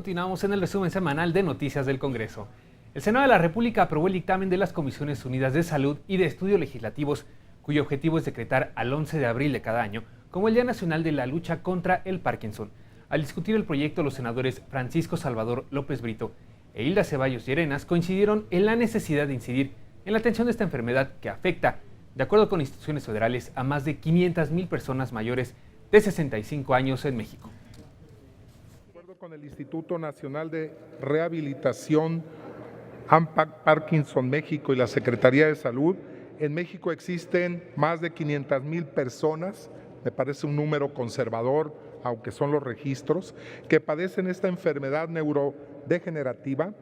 Continuamos en el resumen semanal de Noticias del Congreso. El Senado de la República aprobó el dictamen de las Comisiones Unidas de Salud y de Estudios Legislativos, cuyo objetivo es decretar al 11 de abril de cada año como el Día Nacional de la Lucha contra el Parkinson. Al discutir el proyecto, los senadores Francisco Salvador López Brito e Hilda Ceballos Llerenas coincidieron en la necesidad de incidir en la atención de esta enfermedad que afecta, de acuerdo con instituciones federales, a más de 500,000 personas mayores de 65 años en México. Con el Instituto Nacional de Rehabilitación AMPAC Parkinson México y la Secretaría de Salud, en México existen más de 500,000 personas, me parece un número conservador, aunque son los registros, que padecen esta enfermedad neurodegenerativa,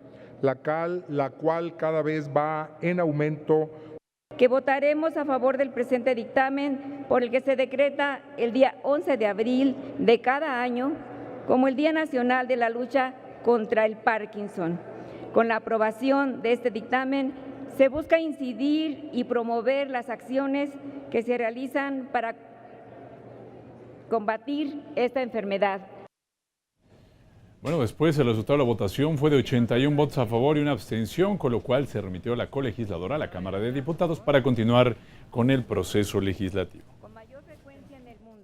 la cual cada vez va en aumento. Que votaremos a favor del presente dictamen por el que se decreta el día 11 de abril de cada año como el Día Nacional de la Lucha contra el Parkinson. Con la aprobación de este dictamen se busca incidir y promover las acciones que se realizan para combatir esta enfermedad. Bueno, después el resultado de la votación fue de 81 votos a favor y una abstención, con lo cual se remitió la colegisladora a la Cámara de Diputados para continuar con el proceso legislativo.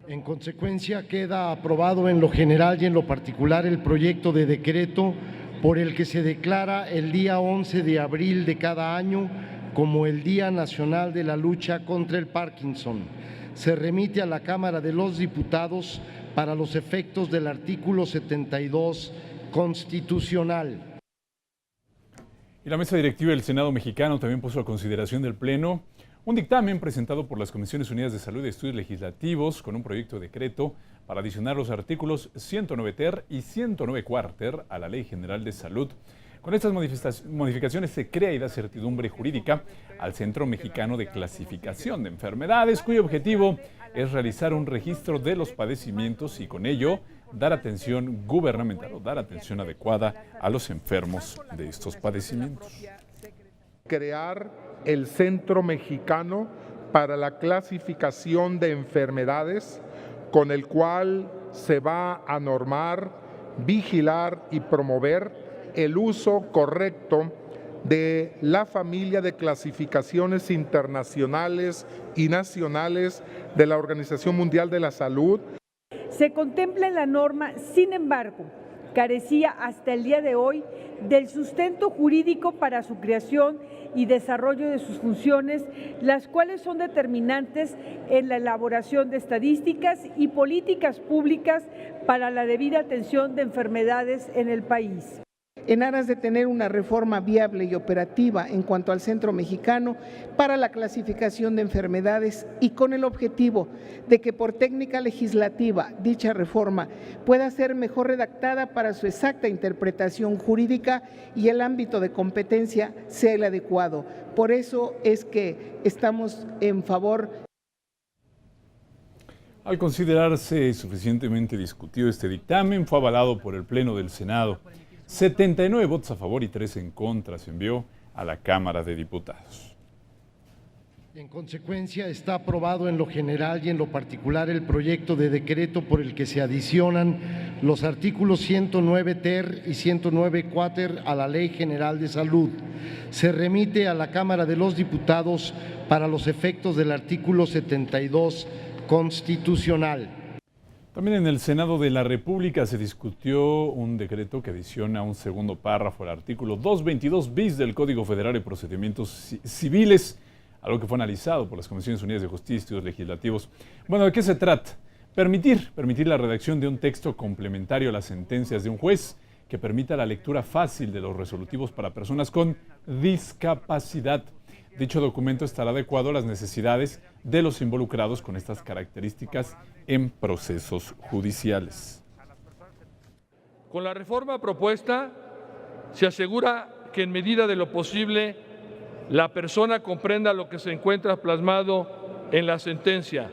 En consecuencia, queda aprobado en lo general y en lo particular el proyecto de decreto por el que se declara el día 11 de abril de cada año como el Día Nacional de la Lucha contra el Parkinson. Se remite a la Cámara de los Diputados para los efectos del artículo 72 constitucional. Y la mesa directiva del Senado mexicano también puso a consideración del Pleno un dictamen presentado por las Comisiones Unidas de Salud y Estudios Legislativos con un proyecto de decreto para adicionar los artículos 109 ter y 109 cuarter a la Ley General de Salud. Con estas modificaciones se crea y da certidumbre jurídica al Centro Mexicano de Clasificación de Enfermedades, cuyo objetivo es realizar un registro de los padecimientos y con ello dar atención gubernamental o dar atención adecuada a los enfermos de estos padecimientos. Crear el Centro Mexicano para la Clasificación de Enfermedades, con el cual se va a normar, vigilar y promover el uso correcto de la familia de clasificaciones internacionales y nacionales de la Organización Mundial de la Salud. Se contempla en la norma, sin embargo, carecía hasta el día de hoy del sustento jurídico para su creación y desarrollo de sus funciones, las cuales son determinantes en la elaboración de estadísticas y políticas públicas para la debida atención de enfermedades en el país. En aras de tener una reforma viable y operativa en cuanto al Centro Mexicano para la Clasificación de Enfermedades y con el objetivo de que por técnica legislativa dicha reforma pueda ser mejor redactada para su exacta interpretación jurídica y el ámbito de competencia sea el adecuado. Por eso es que estamos en favor. Al considerarse suficientemente discutido este dictamen, fue avalado por el Pleno del Senado. 79 votos a favor y 3 en contra se envió a la Cámara de Diputados. En consecuencia, está aprobado en lo general y en lo particular el proyecto de decreto por el que se adicionan los artículos 109 ter y 109 cuater a la Ley General de Salud. Se remite a la Cámara de los Diputados para los efectos del artículo 72 constitucional. También en el Senado de la República se discutió un decreto que adiciona un segundo párrafo al artículo 222 bis del Código Federal de Procedimientos Civiles, algo que fue analizado por las Comisiones Unidas de Justicia y Estudios Legislativos. Bueno, ¿de qué se trata? Permitir la redacción de un texto complementario a las sentencias de un juez que permita la lectura fácil de los resolutivos para personas con discapacidad. Dicho documento estará adecuado a las necesidades de los involucrados con estas características en procesos judiciales. Con la reforma propuesta se asegura que en medida de lo posible la persona comprenda lo que se encuentra plasmado en la sentencia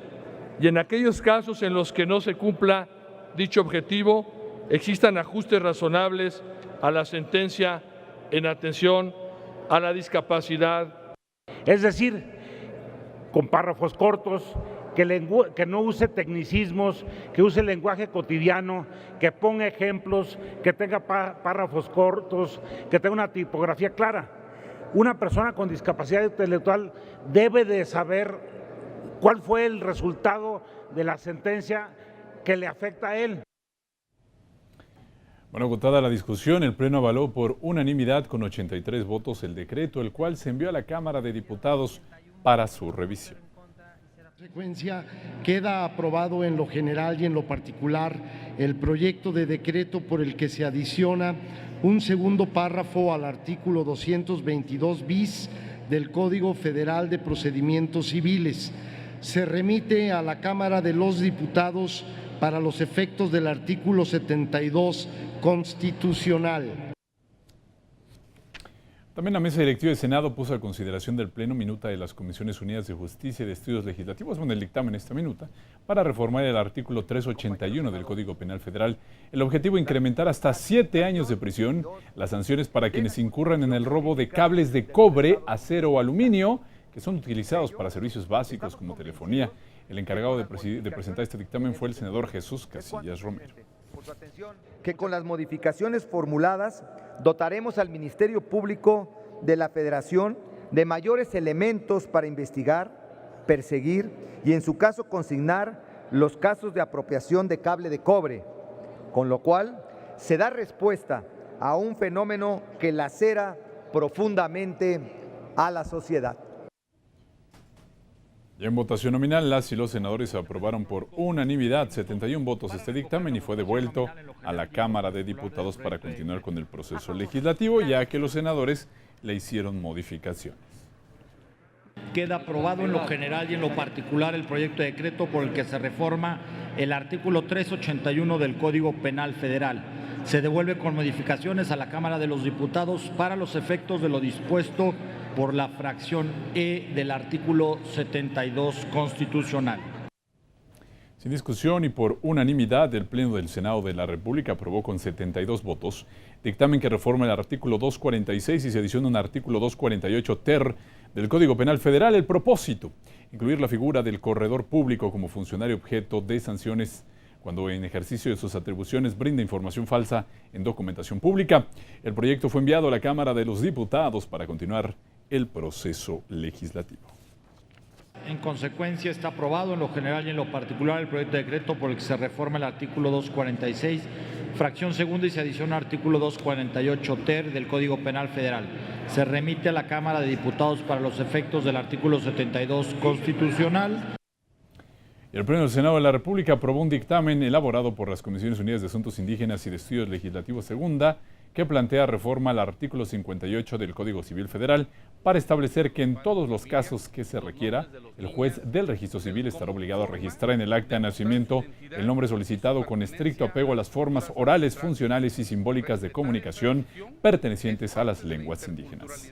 y en aquellos casos en los que no se cumpla dicho objetivo existan ajustes razonables a la sentencia en atención a la discapacidad. Es decir, con párrafos cortos que no use tecnicismos, que use lenguaje cotidiano, que ponga ejemplos, que tenga párrafos cortos, que tenga una tipografía clara. Una persona con discapacidad intelectual debe de saber cuál fue el resultado de la sentencia que le afecta a él. Bueno, agotada la discusión, el Pleno avaló por unanimidad con 83 votos el decreto, el cual se envió a la Cámara de Diputados para su revisión. En consecuencia, queda aprobado en lo general y en lo particular el proyecto de decreto por el que se adiciona un segundo párrafo al artículo 222 bis del Código Federal de Procedimientos Civiles. Se remite a la Cámara de los Diputados para los efectos del artículo 72 constitucional. También la Mesa Directiva del Senado puso a consideración del Pleno minuta de las Comisiones Unidas de Justicia y de Estudios Legislativos, el dictamen esta minuta, para reformar el artículo 381 del Código Penal Federal. El objetivo es incrementar hasta 7 años de prisión las sanciones para quienes incurran en el robo de cables de cobre, acero o aluminio, que son utilizados para servicios básicos como telefonía. El encargado de presentar este dictamen fue el senador Jesús Casillas Romero. Que con las modificaciones formuladas dotaremos al Ministerio Público de la Federación de mayores elementos para investigar, perseguir y en su caso consignar los casos de apropiación de cable de cobre, con lo cual se da respuesta a un fenómeno que lacera profundamente a la sociedad. Y en votación nominal, las y los senadores aprobaron por unanimidad 71 votos este dictamen y fue devuelto a la Cámara de Diputados para continuar con el proceso legislativo, ya que los senadores le hicieron modificaciones. Queda aprobado en lo general y en lo particular el proyecto de decreto por el que se reforma el artículo 381 del Código Penal Federal. Se devuelve con modificaciones a la Cámara de los Diputados para los efectos de lo dispuesto por la fracción E del artículo 72 constitucional. Sin discusión y por unanimidad, el Pleno del Senado de la República aprobó con 72 votos dictamen que reforma el artículo 246 y se adiciona un artículo 248 ter del Código Penal Federal. El propósito, incluir la figura del corredor público como funcionario objeto de sanciones cuando en ejercicio de sus atribuciones brinda información falsa en documentación pública. El proyecto fue enviado a la Cámara de los Diputados para continuar el proceso legislativo. En consecuencia, está aprobado en lo general y en lo particular el proyecto de decreto por el que se reforma el artículo 246, fracción segunda, y se adiciona artículo 248 ter del Código Penal Federal. Se remite a la Cámara de Diputados para los efectos del artículo 72 constitucional. El Pleno del Senado de la República aprobó un dictamen elaborado por las Comisiones Unidas de Asuntos Indígenas y de Estudios Legislativos segunda, que plantea reforma al artículo 58 del Código Civil Federal para establecer que en todos los casos que se requiera, el juez del registro civil estará obligado a registrar en el acta de nacimiento el nombre solicitado con estricto apego a las formas orales, funcionales y simbólicas de comunicación pertenecientes a las lenguas indígenas.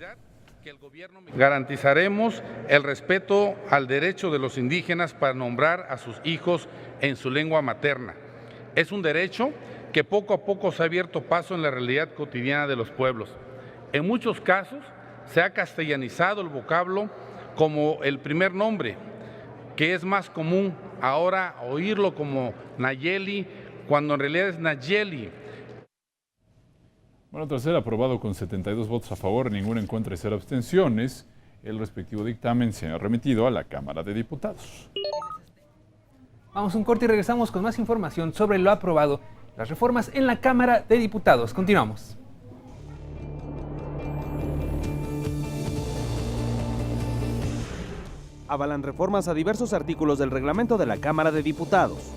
Garantizaremos el respeto al derecho de los indígenas para nombrar a sus hijos en su lengua materna. Es un derecho que poco a poco se ha abierto paso en la realidad cotidiana de los pueblos. En muchos casos se ha castellanizado el vocablo como el primer nombre, que es más común ahora oírlo como Nayeli, cuando en realidad es Nayeli. Bueno, tras ser aprobado con 72 votos a favor, ninguna en contra y 0 abstenciones, el respectivo dictamen se ha remitido a la Cámara de Diputados. Vamos a un corte y regresamos con más información sobre lo aprobado, las reformas en la Cámara de Diputados. Continuamos. Avalan reformas a diversos artículos del reglamento de la Cámara de Diputados.